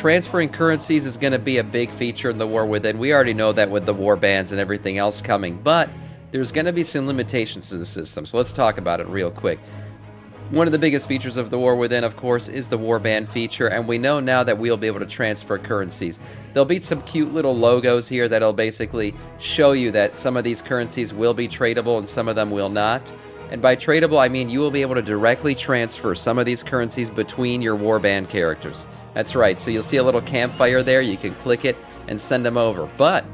transferring currencies is going to be a big feature in the War Within. We already know that with the war bands and everything else coming, but there's going to be some limitations to the system, so let's talk about it real quick. One of the biggest features of the War Within, of course, is the Warband feature, and we know now that we'll be able to transfer currencies. There'll be some cute little logos here that'll basically show you that some of these currencies will be tradable and some of them will not. And by tradable, I mean you will be able to directly transfer some of these currencies between your Warband characters. That's right, so you'll see a little campfire there, you can click it and send them over. But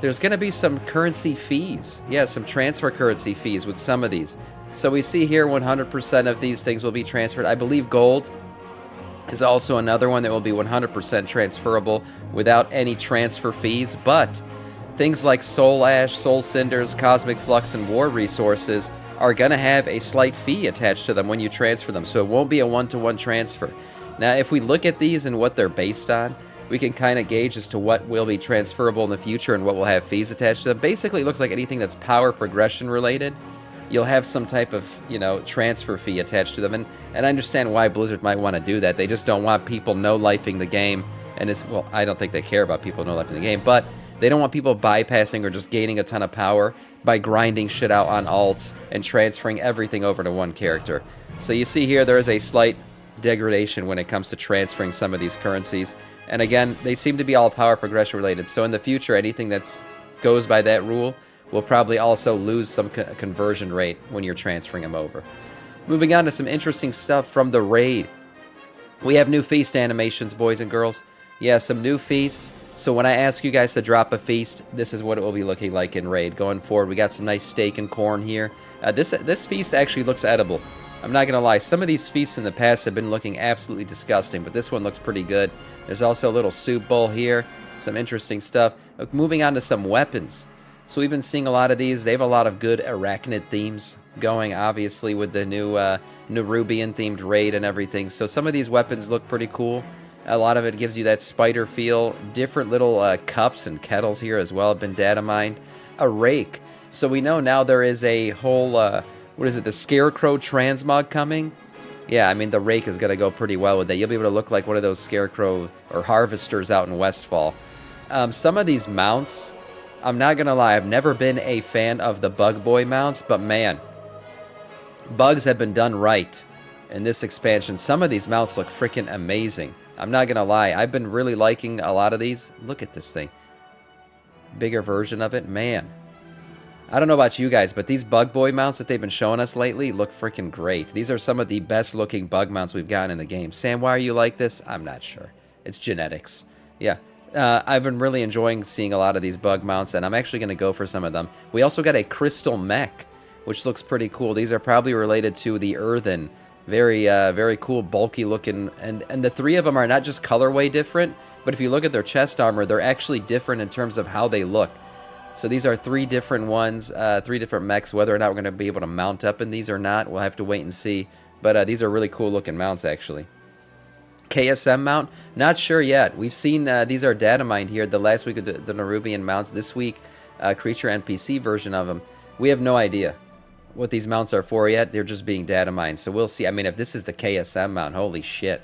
there's going to be some currency fees. Yeah, some transfer currency fees with some of these. So we see here 100% of these things will be transferred. I believe gold is also another one that will be 100% transferable without any transfer fees. But things like Soul Ash, Soul Cinders, Cosmic Flux, and War Resources are going to have a slight fee attached to them when you transfer them. So it won't be a one-to-one transfer. Now, if we look at these and what they're based on, we can kind of gauge as to what will be transferable in the future and what will have fees attached to them. Basically, it looks like anything that's power progression related, you'll have some type of, transfer fee attached to them. And I understand why Blizzard might want to do that. They just don't want people no-lifing the game. And well, I don't think they care about people no-lifing the game, but they don't want people bypassing or just gaining a ton of power by grinding shit out on alts and transferring everything over to one character. So you see here there is a slight degradation when it comes to transferring some of these currencies. And again, they seem to be all power progression related. So in the future, anything that goes by that rule will probably also lose some conversion rate when you're transferring them over. Moving on to some interesting stuff from the raid. We have new feast animations, boys and girls. Yeah, some new feasts. So when I ask you guys to drop a feast, this is what it will be looking like in raid. Going forward, we got some nice steak and corn here. This feast actually looks edible. I'm not going to lie, some of these feasts in the past have been looking absolutely disgusting, but this one looks pretty good. There's also a little soup bowl here, some interesting stuff. Moving on to some weapons. So we've been seeing a lot of these. They have a lot of good arachnid themes going, obviously, with the new Nerubian-themed raid and everything. So some of these weapons look pretty cool. A lot of it gives you that spider feel. Different little cups and kettles here as well have been data mined. A rake. So we know now there is a whole... what is it, the Scarecrow transmog coming? Yeah, I mean, the rake is going to go pretty well with that. You'll be able to look like one of those Scarecrow or Harvesters out in Westfall. Some of these mounts, I'm not going to lie, I've never been a fan of the Bug Boy mounts, but man, bugs have been done right in this expansion. Some of these mounts look freaking amazing. I'm not going to lie, I've been really liking a lot of these. Look at this thing. Bigger version of it, man. I don't know about you guys, but these Bug Boy mounts that they've been showing us lately look freaking great. These are some of the best looking bug mounts we've gotten in the game. Sam, why are you like this? I'm not sure. It's genetics. Yeah. I've been really enjoying seeing a lot of these bug mounts, and I'm actually going to go for some of them. We also got a crystal mech, which looks pretty cool. These are probably related to the earthen. Very, very cool, bulky looking. And the three of them are not just colorway different, but if you look at their chest armor, they're actually different in terms of how they look. So these are three different ones, three different mechs. Whether or not we're going to be able to mount up in these or not, we'll have to wait and see. But these are really cool looking mounts, actually. KSM mount? Not sure yet. We've seen these are data mined here. The last week of the Nerubian mounts. This week, creature NPC version of them. We have no idea what these mounts are for yet. They're just being data mined. So we'll see. I mean, if this is the KSM mount, holy shit.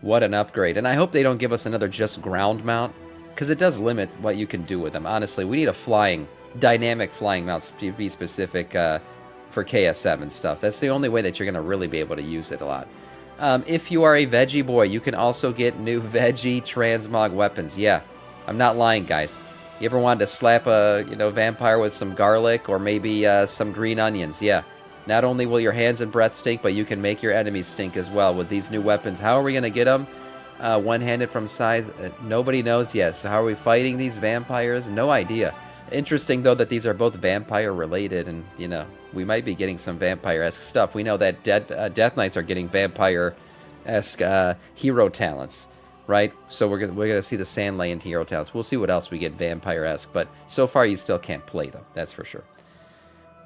What an upgrade. And I hope they don't give us another just ground mount, because it does limit what you can do with them. Honestly, we need a dynamic flying mount to be specific for KSM and stuff. That's the only way that you're going to really be able to use it a lot. If you are a veggie boy, you can also get new veggie transmog weapons. Yeah, I'm not lying, guys. You ever wanted to slap a vampire with some garlic or maybe some green onions? Yeah. Not only will your hands and breath stink, but you can make your enemies stink as well with these new weapons. How are we going to get them? One-handed from size, nobody knows yet. So how are we fighting these vampires? No idea. Interesting, though, that these are both vampire-related, and, we might be getting some vampire-esque stuff. We know that Death Knights are getting vampire-esque hero talents, right? So we're gonna see the Sandland hero talents. We'll see what else we get vampire-esque, but so far you still can't play them, that's for sure.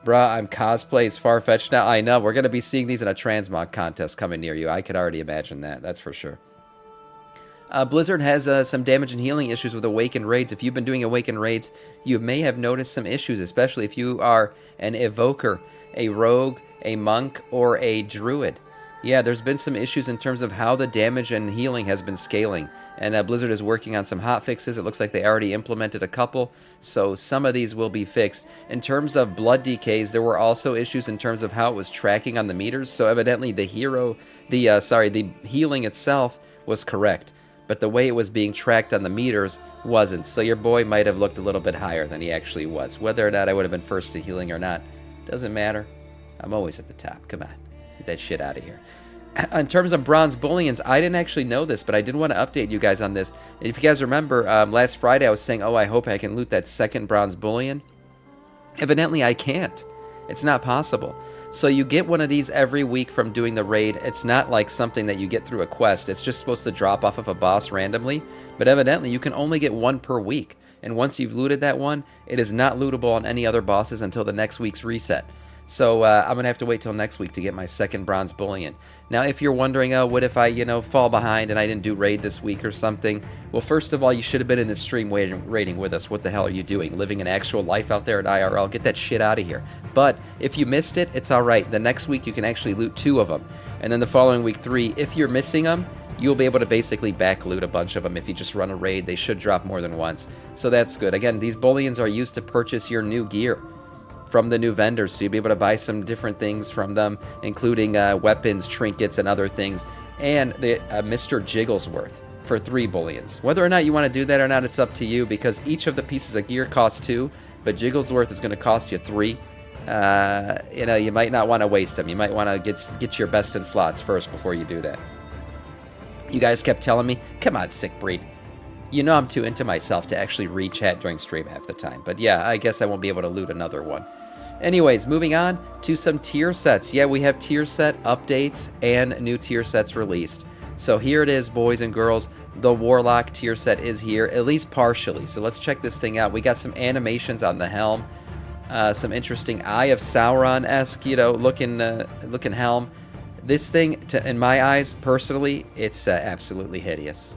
Bruh, I'm cosplay. It's far-fetched now. I know, we're going to be seeing these in a transmog contest coming near you. I could already imagine that, that's for sure. Blizzard has some damage and healing issues with Awakened Raids. If you've been doing Awakened Raids, you may have noticed some issues, especially if you are an Evoker, a Rogue, a Monk, or a Druid. Yeah, there's been some issues in terms of how the damage and healing has been scaling. And Blizzard is working on some hot fixes. It looks like they already implemented a couple, so some of these will be fixed. In terms of blood decays, there were also issues in terms of how it was tracking on the meters. So evidently the healing itself was correct, but the way it was being tracked on the meters wasn't. So your boy might have looked a little bit higher than he actually was. Whether or not I would have been first to healing or not, doesn't matter. I'm always at the top. Come on. Get that shit out of here. In terms of bronze bullions, I didn't actually know this, but I did want to update you guys on this. If you guys remember, last Friday I was saying, oh, I hope I can loot that second bronze bullion. Evidently, I can't. It's not possible. So you get one of these every week from doing the raid. It's not like something that you get through a quest. It's just supposed to drop off of a boss randomly. But evidently, you can only get one per week. And once you've looted that one, it is not lootable on any other bosses until the next week's reset. So I'm going to have to wait till next week to get my second bronze bullion. Now, if you're wondering, oh, what if I, fall behind and I didn't do raid this week or something? Well, first of all, you should have been in the stream raiding with us. What the hell are you doing? Living an actual life out there at IRL? Get that shit out of here. But if you missed it, it's all right. The next week, you can actually loot 2 of them. And then the following week, 3. If you're missing them, you'll be able to basically back loot a bunch of them. If you just run a raid, they should drop more than once. So that's good. Again, these bullions are used to purchase your new gear from the new vendors, so you'll be able to buy some different things from them, including weapons, trinkets, and other things, and the Mr. Jigglesworth for 3 bullions. Whether or not you want to do that or not, it's up to you, because each of the pieces of gear costs 2, but Jigglesworth is going to cost you 3. You might not want to waste them. You might want to get your best in slots first before you do that. You guys kept telling me, come on, sick breed. I'm too into myself to actually read chat during stream half the time. But yeah, I guess I won't be able to loot another one. Anyways, moving on to some tier sets. Yeah, we have tier set updates and new tier sets released. So here it is, boys and girls. The Warlock Tier Set is here, at least partially. So let's check this thing out. We got some animations on the helm. Some interesting Eye of Sauron-esque, looking helm. This thing, in my eyes, personally, it's absolutely hideous.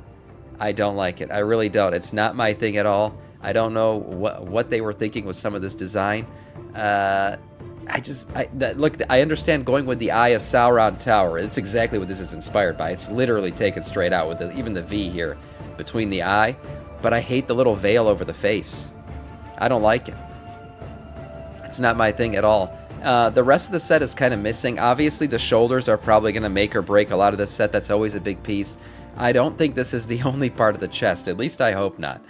I don't like it. I really don't. It's not my thing at all. I don't know what they were thinking with some of this design. Look, I understand going with the Eye of Sauron Tower. It's exactly what this is inspired by. It's literally taken straight out with even the V here between the eye. But I hate the little veil over the face. I don't like it. It's not my thing at all. The rest of the set is kind of missing. Obviously, the shoulders are probably going to make or break a lot of this set. That's always a big piece. I don't think this is the only part of the chest. At least I hope not.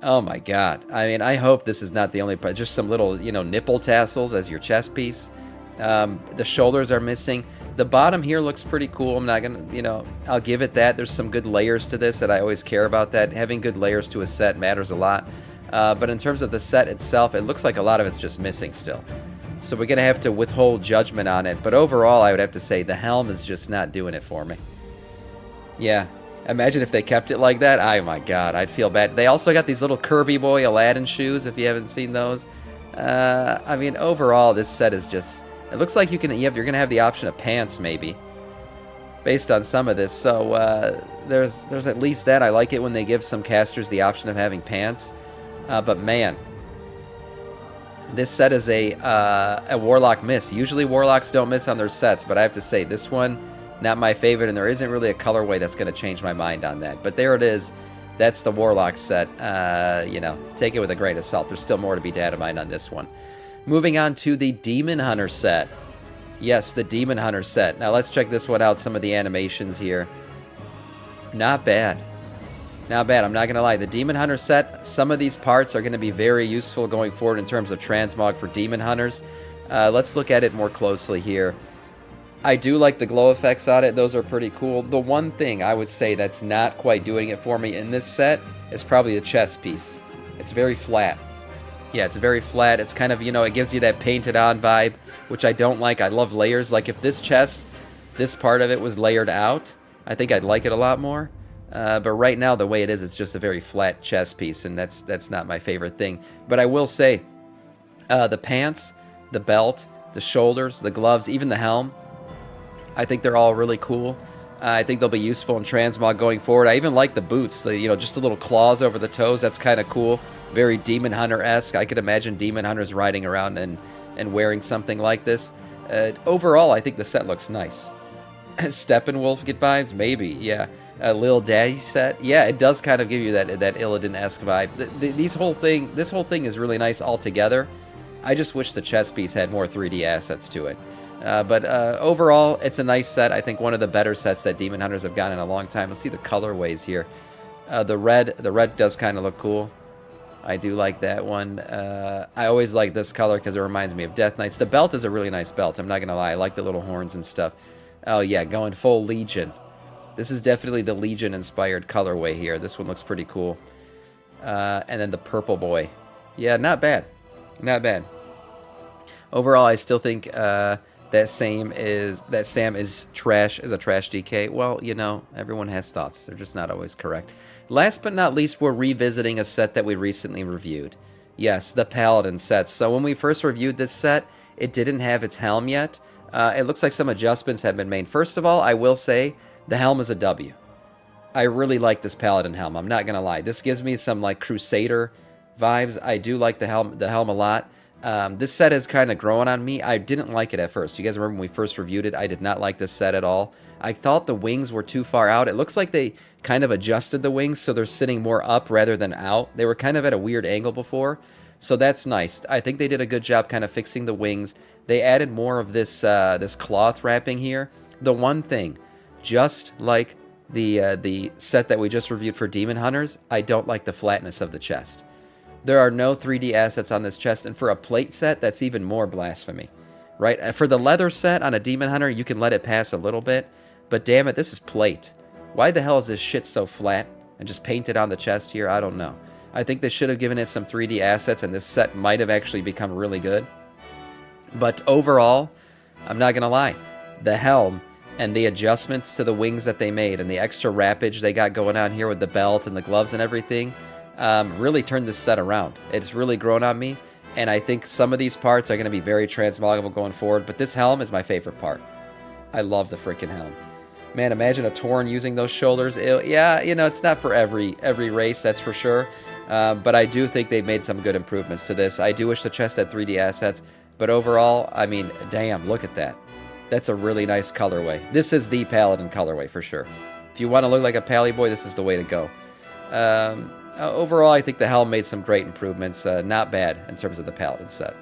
Oh my god. I mean, I hope this is not the only part. Just some little, nipple tassels as your chest piece. The shoulders are missing. The bottom here looks pretty cool. I'm not going to, I'll give it that. There's some good layers to this, and I always care about that. Having good layers to a set matters a lot. But in terms of the set itself, it looks like a lot of it's just missing still. So we're going to have to withhold judgment on it. But overall, I would have to say the helm is just not doing it for me. Yeah. Imagine if they kept it like that. Oh my god, I'd feel bad. They also got these little curvy boy Aladdin shoes, if you haven't seen those. I mean, overall, this set is just... It looks like you're going to have the option of pants, maybe, based on some of this. So there's at least that. I like it when they give some casters the option of having pants. But man, this set is a Warlock miss. Usually Warlocks don't miss on their sets, but I have to say, this one, not my favorite, and there isn't really a colorway that's going to change my mind on that. But there it is. That's the Warlock set. Take it with a grain of salt. There's still more to be data mined on this one. Moving on to the Demon Hunter set. Yes, the Demon Hunter set. Now let's check this one out. Some of the animations here. Not bad. Not bad. I'm not going to lie. The Demon Hunter set, some of these parts are going to be very useful going forward in terms of transmog for Demon Hunters. Let's look at it more closely here. I do like the glow effects on it. Those are pretty cool. The one thing I would say that's not quite doing it for me in this set is probably the chest piece. It's very flat. Yeah, it's very flat. It's kind of, it gives you that painted on vibe, which I don't like. I love layers. Like if this chest, this part of it was layered out, I think I'd like it a lot more. But right now, the way it is, it's just a very flat chest piece, and that's not my favorite thing. But I will say, the pants, the belt, the shoulders, the gloves, even the helm, I think they're all really cool. I think they'll be useful in transmog going forward. I even like the boots, just the little claws over the toes. That's kind of cool. Very Demon Hunter-esque. I could imagine Demon Hunters riding around and wearing something like this. Overall, I think the set looks nice. Steppenwolf get vibes? Maybe, yeah. Lil Daddy set? Yeah, it does kind of give you that Illidan-esque vibe. This whole thing is really nice altogether. I just wish the chess piece had more 3D assets to it. But overall, it's a nice set. I think one of the better sets that Demon Hunters have gotten in a long time. Let's see the colorways here. The red does kind of look cool. I do like that one. I always like this color because it reminds me of Death Knights. The belt is a really nice belt. I'm not going to lie. I like the little horns and stuff. Oh, yeah, going full Legion. This is definitely the Legion-inspired colorway here. This one looks pretty cool. And then the purple boy. Yeah, not bad. Not bad. Overall, I still think that Sam is trash, is a trash DK. Well, you know, everyone has thoughts. They're just not always correct. Last but not least, we're revisiting a set that we recently reviewed. Yes, the Paladin set. So when we first reviewed this set, it didn't have its helm yet. It looks like some adjustments have been made. First of all, I will say the helm is a W. I really like this Paladin helm. I'm not going to lie. This gives me some like Crusader vibes. I do like the helm a lot. This set is kind of growing on me. I didn't like it at first. You guys remember when we first reviewed it? I did not like this set at all. I thought the wings were too far out. It looks like they kind of adjusted the wings so they're sitting more up rather than out. They were kind of at a weird angle before, so that's nice. I think they did a good job kind of fixing the wings. They added more of this this cloth wrapping here. The one thing, just like the set that we just reviewed for Demon Hunters, I don't like the flatness of the chest. There are no 3D assets on this chest, and for a plate set, that's even more blasphemy, right? For the leather set on a Demon Hunter, you can let it pass a little bit, but damn it, this is plate. Why the hell is this shit so flat and just painted on the chest here? I don't know. I think they should have given it some 3D assets, and this set might have actually become really good. But overall, I'm not going to lie, the helm and the adjustments to the wings that they made and the extra wrappage they got going on here with the belt and the gloves and everything really turned this set around. It's really grown on me, and I think some of these parts are going to be very transmoggable going forward, but this helm is my favorite part. I love the freaking helm. Man, imagine a Tauren using those shoulders. Yeah, you know, it's not for every race, that's for sure. But I do think they've made some good improvements to this. I do wish the chest had 3D assets, but overall, I mean, damn, look at that. That's a really nice colorway. This is the Paladin colorway for sure. If you want to look like a Pally boy, this is the way to go. Overall, I think the helm made some great improvements. Not bad in terms of the Paladin set.